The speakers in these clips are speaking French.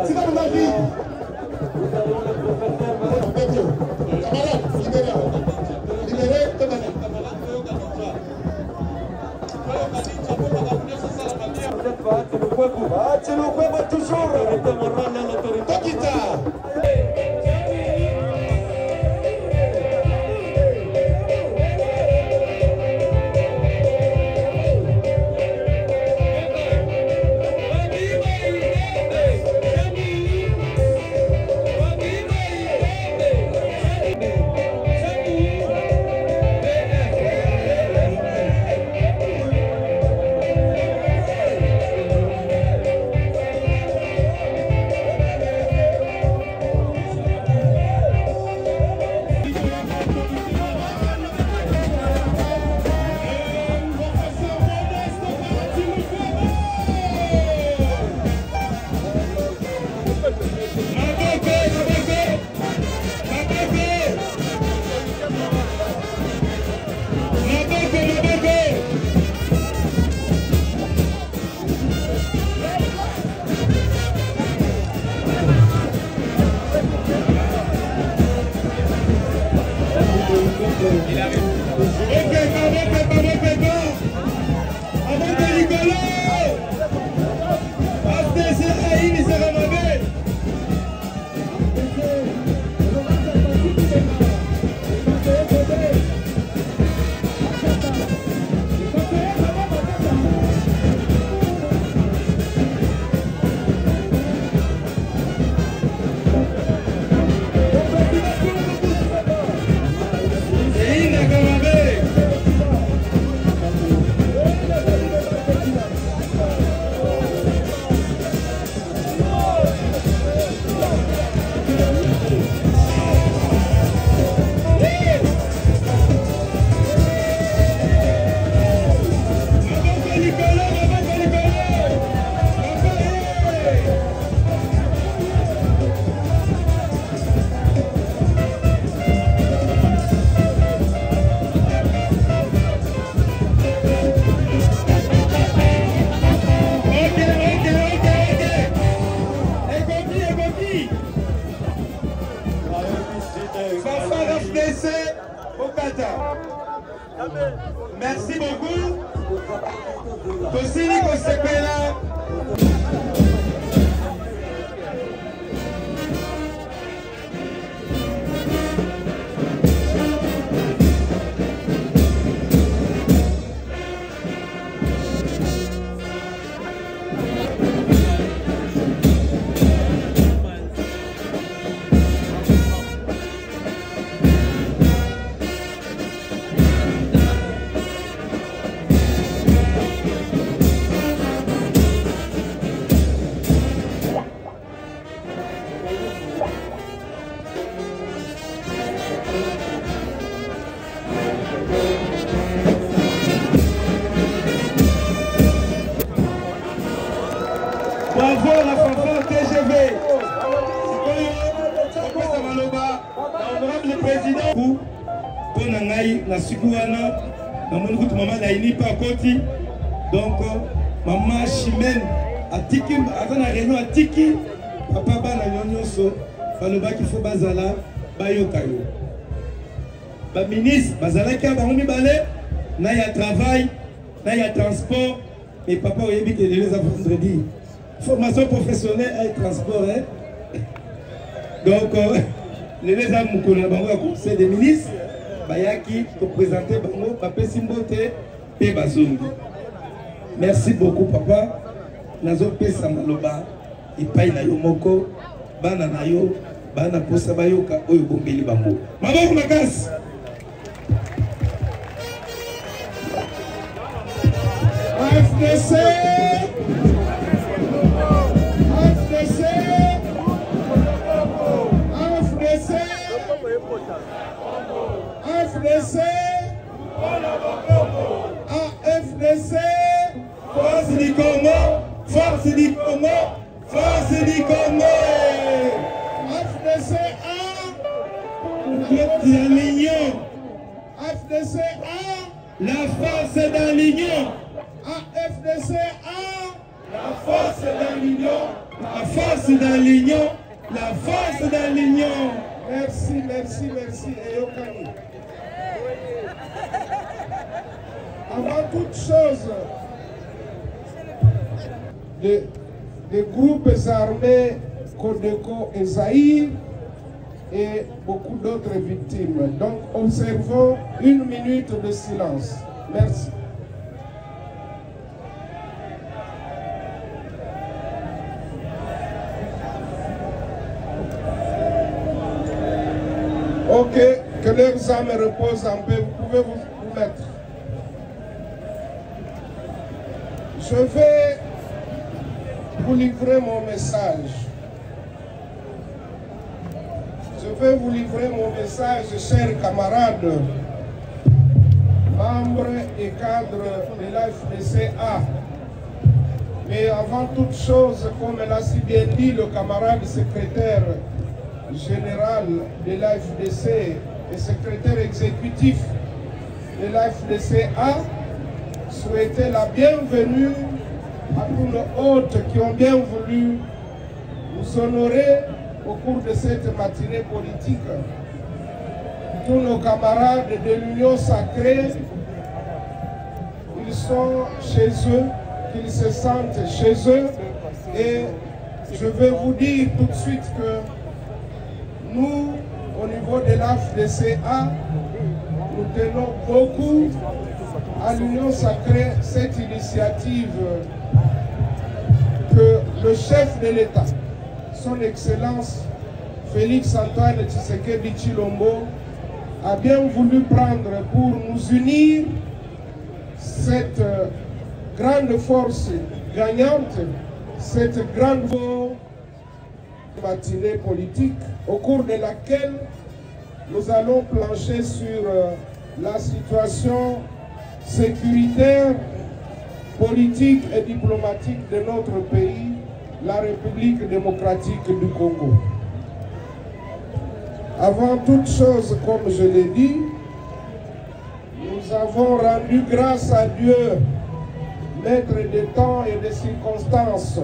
C'est dans la vie. Camarade, libérez. Libérez, camarade. Toujours. Tokita. Merci beaucoup. Tosili Kosekela. Bravo la fanfare TGV. Honorable président. Pour Nangaï, la Sukuana, dans mon groupe, maman Laini pas Koti. Donc, maman Chimène, à Tiki, avant la réunion à Tiki, papa Bana Nyonyoso, Faloba qu'il faut Bazala, Bayokayo. Ba ministre, Bazala qui a Baroumi Balé, Naya travail, Naya transport, mais papa Oyebi qui est les vendredi. Formation professionnelle et transport. Hein? Donc, les amis au conseil des ministres, Bayaki, pour présenter Bango, Papa Simbote, P. Bazungu. Merci beaucoup, papa. Nazo P. Samaloba, Ipai na Yomoko, Bana Nayo, Bana Posa Bayoka, Oyo Bombeli Bango. Maman Makas! FDC! AFDC, AFDC, Force du Congo, Force du Congo, Force du Congo. AFDC A, l'union. AFDC A, la force dans l'union. AFDC A, La force dans l'union. La force dans l'union. La force dans l'union. Merci, merci, merci. Et Yokani. Avant toute chose, des groupes armés, Codeco et Zaïre, et beaucoup d'autres victimes. Donc, observons 1 minute de silence. Merci. Ok, que leurs âmes reposent en paix. Vous pouvez vous mettre. Je vais vous livrer mon message. Je vais vous livrer mon message, chers camarades, membres et cadres de l'AFDCA. Mais avant toute chose, comme l'a si bien dit le camarade secrétaire général de l'AFDC et secrétaire exécutif de l'AFDCA, souhaiter la bienvenue à tous nos hôtes qui ont bien voulu nous honorer au cours de cette matinée politique. Tous nos camarades de l'Union sacrée, ils sont chez eux, qu'ils se sentent chez eux. Et je vais vous dire tout de suite que nous, au niveau de l'AFDCA, nous tenons beaucoup à l'Union sacrée cette initiative que le chef de l'État, son Excellence Félix Antoine Tshisekedi Tshilombo, a bien voulu prendre pour nous unir cette grande force gagnante, cette grande matinée politique au cours de laquelle nous allons plancher sur la situation sécuritaire, politique et diplomatique de notre pays, la République démocratique du Congo. Avant toute chose, comme je l'ai dit, nous avons rendu grâce à Dieu, maître des temps et des circonstances,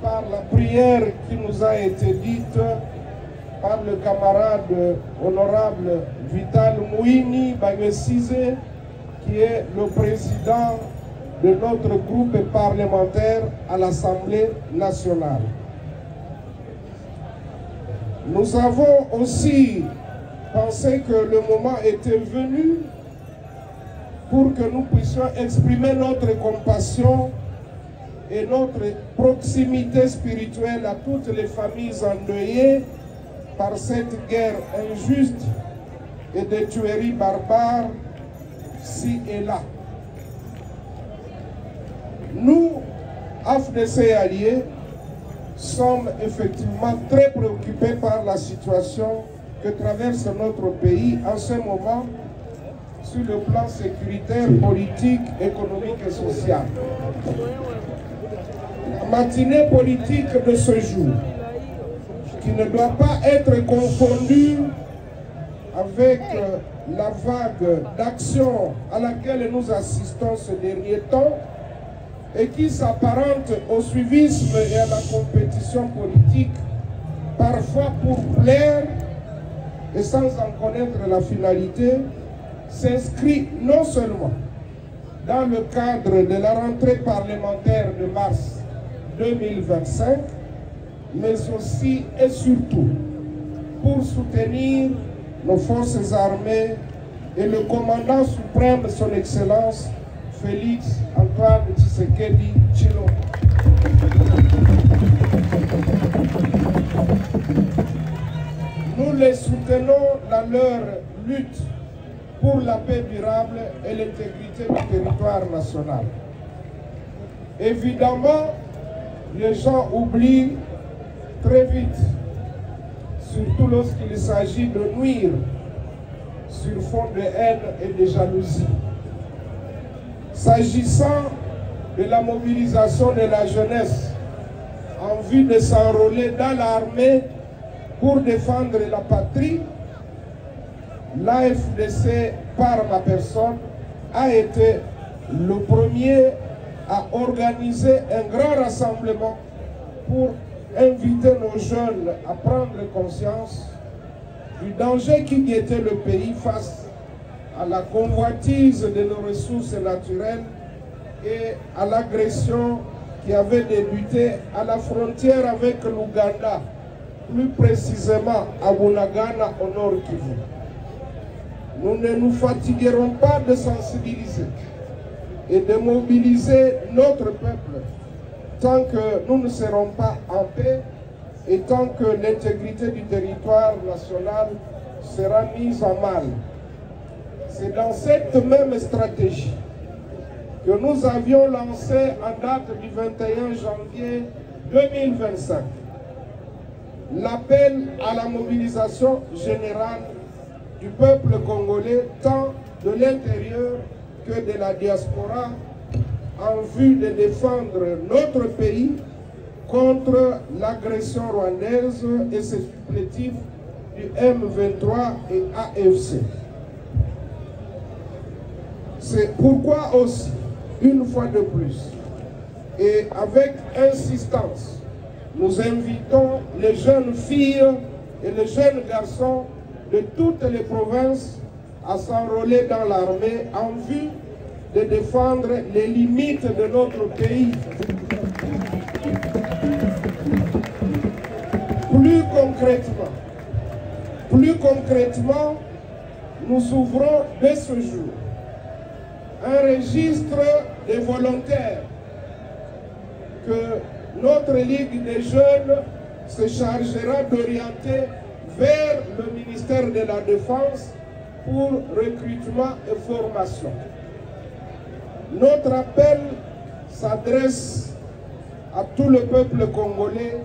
par la prière qui nous a été dite par le camarade honorable Vital Mouini Bagnesizé, qui est le président de notre groupe parlementaire à l'Assemblée nationale. Nous avons aussi pensé que le moment était venu pour que nous puissions exprimer notre compassion et notre proximité spirituelle à toutes les familles endeuillées par cette guerre injuste et des tueries barbares ci et là. Nous, AFDC alliés, sommes effectivement très préoccupés par la situation que traverse notre pays en ce moment sur le plan sécuritaire, politique, économique et social. La matinée politique de ce jour, qui ne doit pas être confondue avec la vague d'action à laquelle nous assistons ces derniers temps et qui s'apparente au suivisme et à la compétition politique, parfois pour plaire et sans en connaître la finalité, s'inscrit non seulement dans le cadre de la rentrée parlementaire de mars 2025, mais aussi et surtout pour soutenir nos forces armées et le commandant suprême, son Excellence Félix Antoine Tshisekedi Tshilombo. Nous les soutenons dans leur lutte pour la paix durable et l'intégrité du territoire national. Évidemment, les gens oublient très vite, surtout lorsqu'il s'agit de nuire sur fond de haine et de jalousie. S'agissant de la mobilisation de la jeunesse en vue de s'enrôler dans l'armée pour défendre la patrie, l'AFDC, par ma personne, a été le premier a organisé un grand rassemblement pour inviter nos jeunes à prendre conscience du danger qui guettait le pays face à la convoitise de nos ressources naturelles et à l'agression qui avait débuté à la frontière avec l'Ouganda, plus précisément à Bunagana au nord Kivu. Nous ne nous fatiguerons pas de sensibiliser et de mobiliser notre peuple tant que nous ne serons pas en paix et tant que l'intégrité du territoire national sera mise en mal. C'est dans cette même stratégie que nous avions lancé en date du 21 janvier 2025 l'appel à la mobilisation générale du peuple congolais, tant de l'intérieur que de la diaspora, en vue de défendre notre pays contre l'agression rwandaise et ses supplétifs du M23 et AFC. C'est pourquoi aussi, une fois de plus, et avec insistance, nous invitons les jeunes filles et les jeunes garçons de toutes les provinces à s'enrôler dans l'armée en vue de défendre les limites de notre pays. Plus concrètement, nous ouvrons dès ce jour un registre des volontaires que notre Ligue des jeunes se chargera d'orienter vers le ministère de la Défense pour recrutement et formation. Notre appel s'adresse à tout le peuple congolais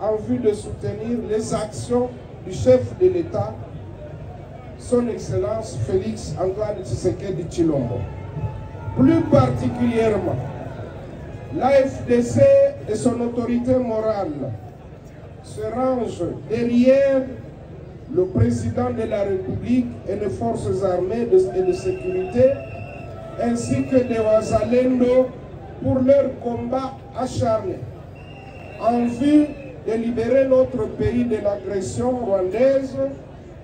en vue de soutenir les actions du chef de l'État, son Excellence Félix Antoine Tshisekedi Tshilombo. Plus particulièrement, l'AFDC et son autorité morale se rangent derrière le président de la République et les forces armées et de sécurité, ainsi que des Wazalendo pour leur combat acharné en vue de libérer notre pays de l'agression rwandaise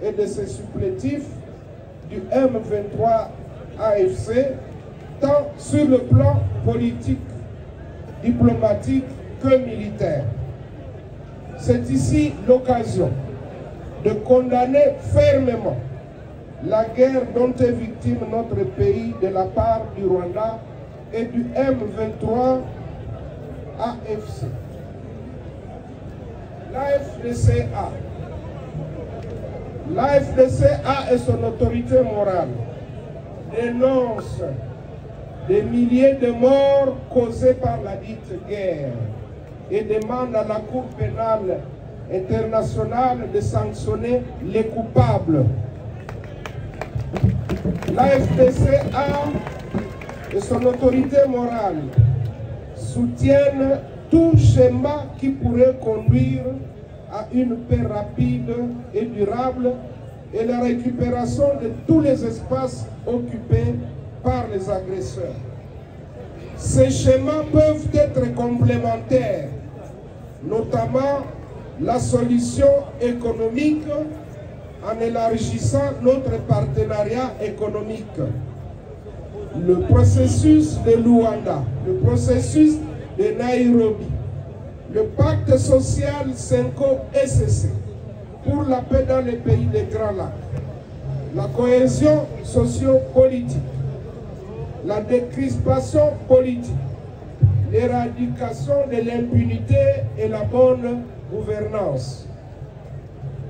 et de ses supplétifs du M23 AFC, tant sur le plan politique, diplomatique que militaire. C'est ici l'occasion de condamner fermement la guerre dont est victime notre pays de la part du Rwanda et du M23 AFC. L'AFDCA et son autorité morale dénoncent des milliers de morts causées par la dite guerre et demande à la Cour pénale internationale de sanctionner les coupables. L'AFDCA et son autorité morale soutiennent tout schéma qui pourrait conduire à une paix rapide et durable et la récupération de tous les espaces occupés par les agresseurs. Ces schémas peuvent être complémentaires, notamment la solution économique en élargissant notre partenariat économique, le processus de Luanda, le processus de Nairobi, le pacte social 5O-SC pour la paix dans les pays des Grands Lacs, la cohésion socio-politique, la décrispation politique, l'éradication de l'impunité et la bonne gouvernance.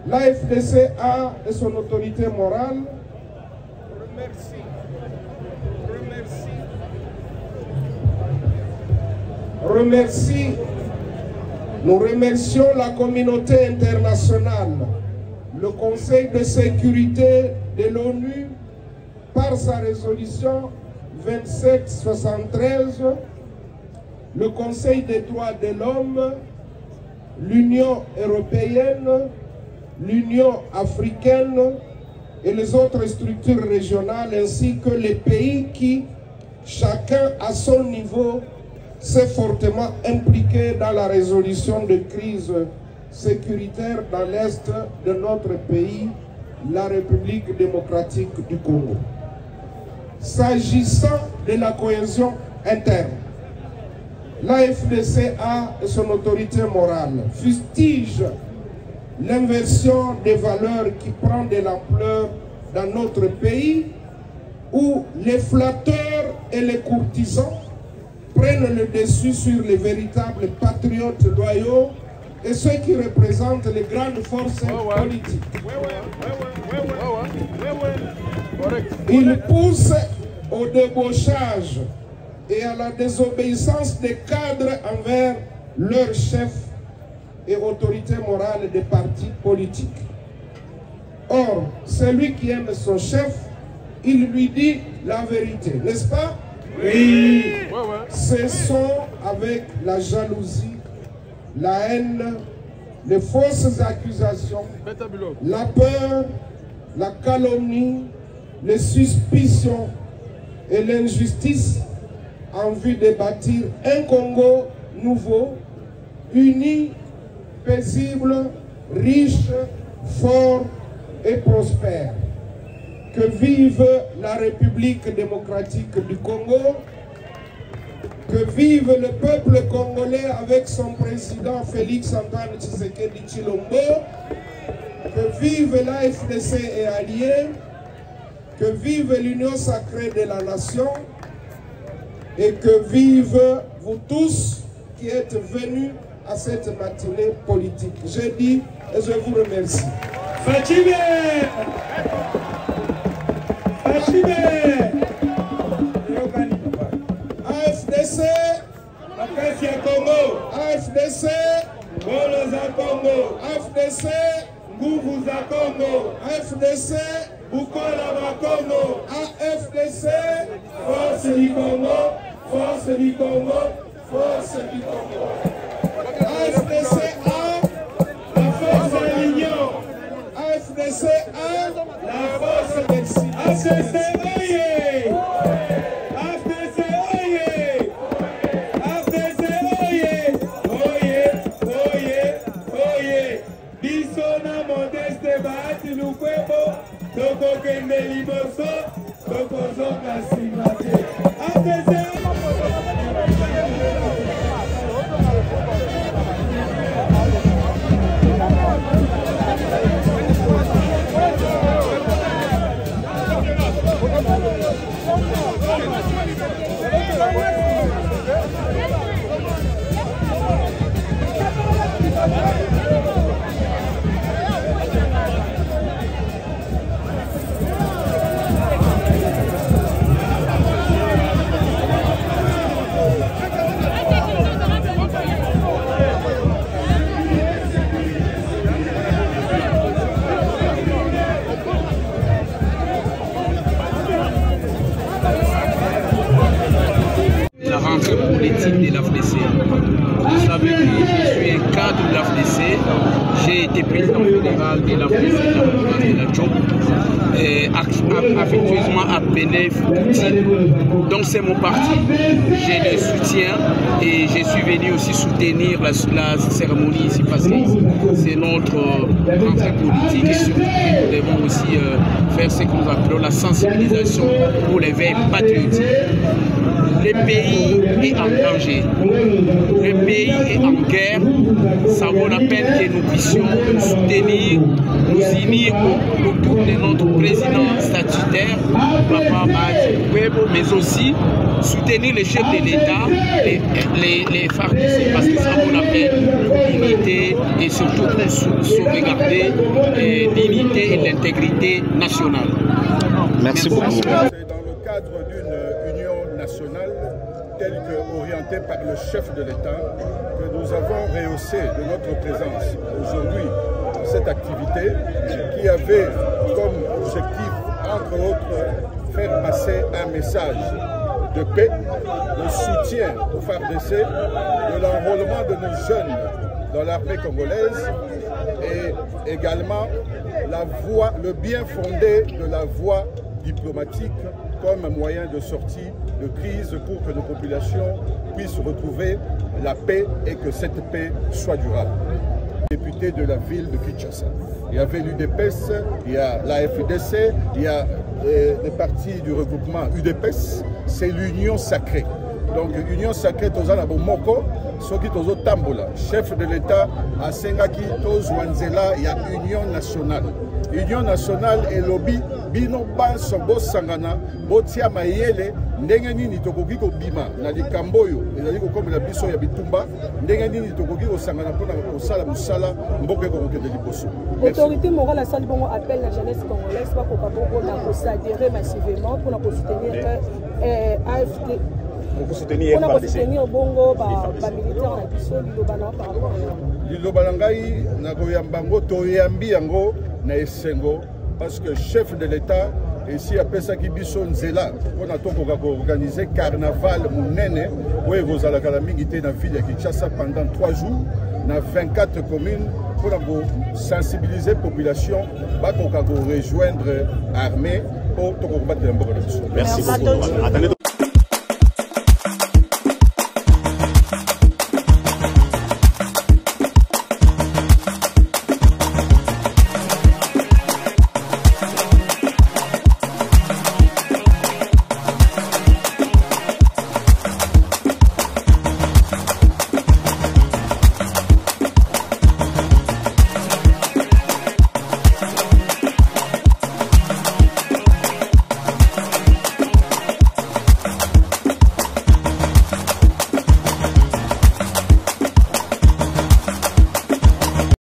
L'AFDCA et son autorité morale nous remercions la communauté internationale, le Conseil de sécurité de l'ONU par sa résolution 2773, le Conseil des droits de l'homme, l'Union européenne, l'Union africaine et les autres structures régionales ainsi que les pays qui, chacun à son niveau, s'est fortement impliqué dans la résolution de crises sécuritaires dans l'est de notre pays, la République démocratique du Congo. S'agissant de la cohésion interne, l'AFDC a son autorité morale, fustige l'inversion des valeurs qui prend de l'ampleur dans notre pays, où les flatteurs et les courtisans prennent le dessus sur les véritables patriotes loyaux et ceux qui représentent les grandes forces politiques. Ils poussent au débauchage et à la désobéissance des cadres envers leurs chefs et autorités morales des partis politiques. Or, celui qui aime son chef, il lui dit la vérité, n'est-ce pas? Oui. Cessons avec la jalousie, la haine, les fausses accusations, la peur, la calomnie, les suspicions et l'injustice en vue de bâtir un Congo nouveau, uni, paisible, riche, fort et prospère. Que vive la République démocratique du Congo, que vive le peuple congolais avec son président Félix Antoine Tshisekedi Tshilombo, que vive l'AFDC et alliés, que vive l'union sacrée de la nation et que vive vous tous qui êtes venus à cette matinée politique. Je dis et je vous remercie. Fatime! AFDC, AFDC, AFDC, nguvu za Kongo, AFDC, Bukola wa Kongo, AFDC, force du Congo, force du Congo, force du Congo. AFDC A, la force de l'union, AFDC A, la force de AFDC oye! AFDC oye! AFDC oye! Oye, oye, oye! Biso na Modeste Bahati Lukwebo, tokokende liboso, tokozonga nsima te. AFDC la rentrée politique de l'AFDC. Vous savez que je suis un cadre de l'AFDC. J'ai été président fédéral de l'AFDC dans la province de la Tchoup, affectueusement appelé Fouti. Donc c'est mon parti. J'ai le soutien et je suis venu aussi soutenir la cérémonie ici parce que c'est notre rentrée politique et surtout nous devons aussi faire ce que nous appelons la sensibilisation pour l'éveil patriotique. Le pays est en danger, le pays est en guerre, ça vaut la peine que nous puissions nous soutenir, nous unir autour de notre président statutaire, Papa Bahati, mais aussi soutenir les chefs de l'État, les FARDC, parce que ça vaut la peine pour l'unité et surtout pour sauvegarder l'unité et l'intégrité nationale. Merci beaucoup. C'est dans le cadre d'une union nationale telle qu'orientée par le chef de l'État que nous avons rehaussé de notre présence aujourd'hui dans cette activité qui avait comme objectif, entre autres, faire passer un message de paix, de soutien au FARDC, de l'enrôlement de nos jeunes dans l'armée congolaise et également la voie, le bien fondé de la voie diplomatique comme moyen de sortie de crise pour que nos populations puissent retrouver la paix et que cette paix soit durable. Député de la ville de Kinshasa. Il y avait l'UDPS, il y a la FDC, il y a les partis du regroupement UDPS, c'est l'union sacrée. Donc l'union sacrée, Tozana Bomoko, Soki Tozo Tambola, chef de l'État, à Sengaki, Tozwanzela, il y a union nationale. Union nationale et lobby, Bino Banso Sangana, Botia Mayele, Ndengeni Nitokoki Bima, Nadi Kamboyo, et comme la Bisso Yabitumba, Ndengeni Nitokoki Sangana pour la Sala Moussala, Mboke Koke de Liboso. L'autorité morale à Salibongo appelle la jeunesse congolaise pour s'adhérer massivement pour soutenir AFD. Pour soutenir Bongo, militaire na biso Lilobana par rapport à Lilobanangai, Nagoyambango, Toyambi Yango, na Esengo, parce que chef de l'État, ici à Pesaki-Biso Nzela, on a organisé carnaval Mounene, où vous allez à la milité dans la ville de Kinshasa pendant 3 jours, dans 24 communes, pour sensibiliser la population, pour rejoindre l'armée pour combattre les. Merci beaucoup. Attendez.